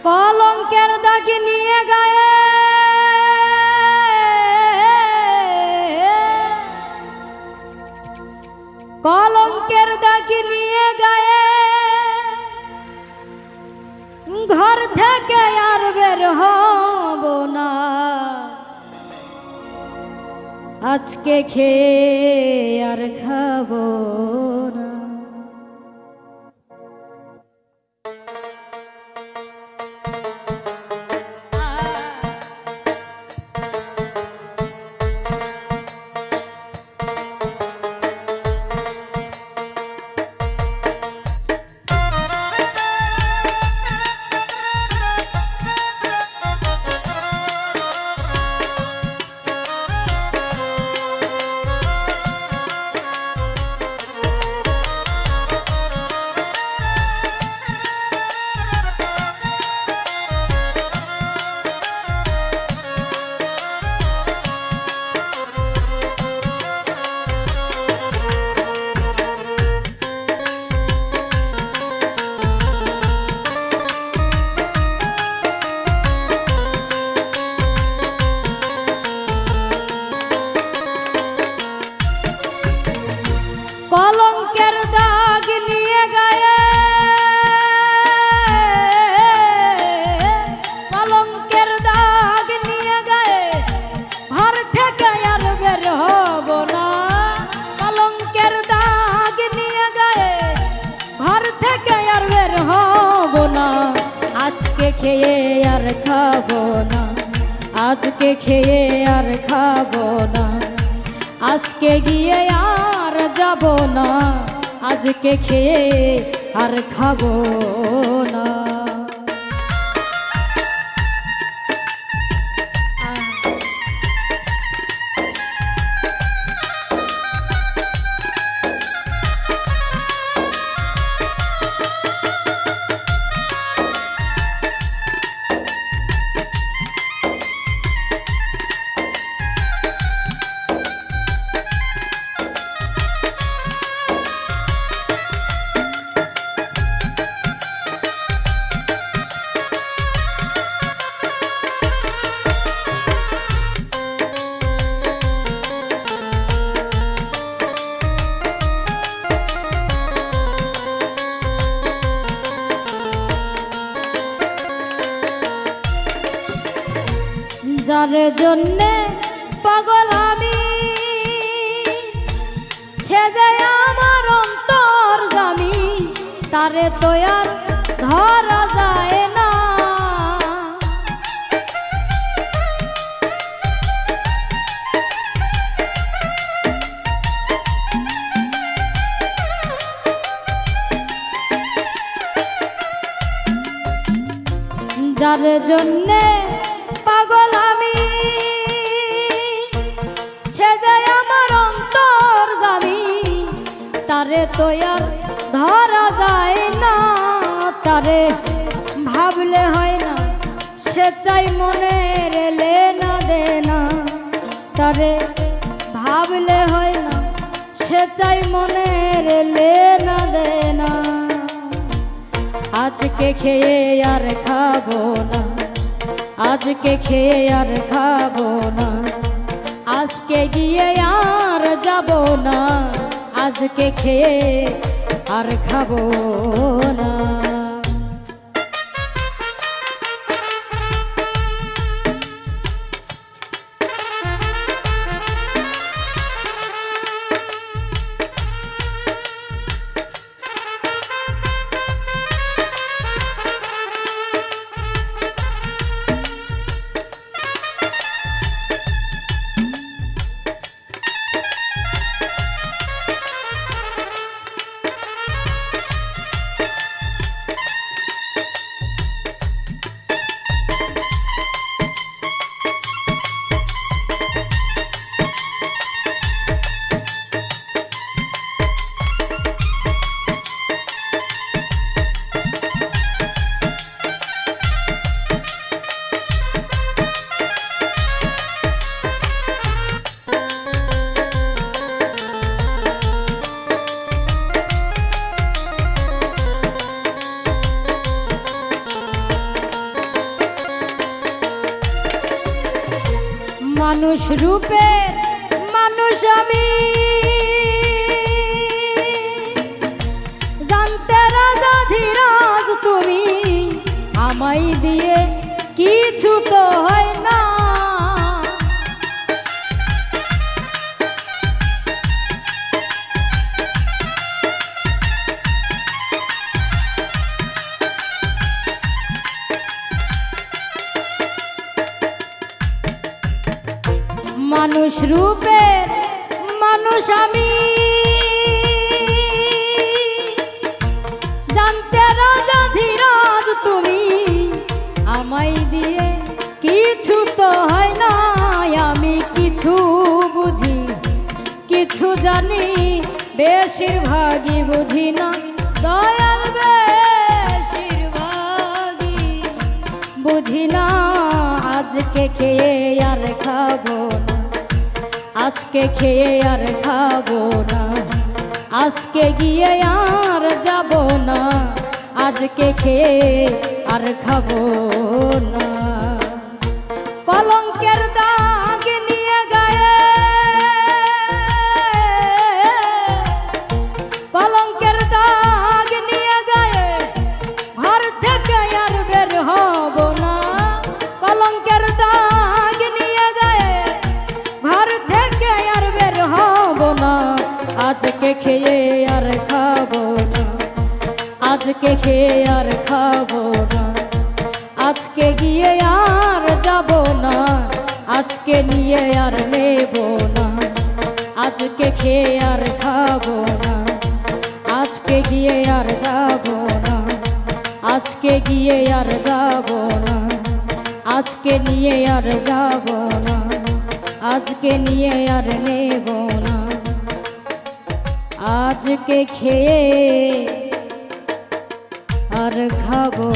কলঙ্কের দাগ নিয়ে গায়ে কলঙ্কের দাগ নিয়ে গায়ে ঘর থেকে আর বের হব না। আজকে খেয়ে আর খাবো না। কলঙ্কের দাগ নিয়ে গায়ে কলঙ্কের দাগ নিয়ে গায়ে ঘর থেকে আর বের হব না। কলঙ্কের দাগ নিয়ে গায়ে ঘর থেকে আর বের হব না। আজকে খেয়ে আর খাবো না। আজকে খেয়ে আর খাবো না। আজকে গিয়ে আর যাব না। আজকে খেয়ে আর খাবো না। যার জন্যে পাগল আমি সে যে আমার অন্তর জামি, তারে তো আর ধরা যায় না। যার জন্যে পাগল আমি সে যে আমার অন্তর জামি, তারে তো আর ধরা যায় না। তারে ভাবলে হয় না, সে চাই মনের লেনা দেনা। তারে ভাবলে হয় না, সে চাই মনের লেনা দেনা। আজকে খেয়ে আর খাবো না। আজকে খেয়ে আর খাবো না। আজকে গিয়ে আর যাব না। আজকে খেয়ে আর খাবো না। মানুষ রূপে মানুষ আমি জানতে রাজা ধীরাজ তুমি আমায় দিয়ে কিছু তো হয় না মানুষ রূপের মানুষ আমি জানতে রাজা ধীরাজ তুমি আমায় দিয়ে কিছু তো হয় না আমি কিছু বুঝি কিছু জানি বেশিরভাগই বুঝি না দয়াল বেশিরভাগই বুঝি না আজকে খেয়ে আর খাবো না আজকে খেয়ে আর খাবো না আজকে গিয়ে আর যাব না আজকে খেয়ে আর খাবো না কলঙ্কের দাগ নিয়ে গায়ে কলঙ্কের দাগ নিয়ে গায়ে ঘর থেকে আর বের হব না কলঙ্কের দাগ নিয়ে গায়ে ঘর থেকে আর বের হব না আজকে খেয়ে আর খাবো না আজকে খেয়ে আর খাবো না আজকে গিয়ে আর যাব না আজকে নিয়ে আর নেব না আজকে খেয়ে আর খাবো না আজকে গিয়ে আর যাব না আজকে গিয়ে আর যাব না আজকে নিয়ে আর যাব না আজকে নিয়ে আর নেব না আজকে খেয়ে আর খাবো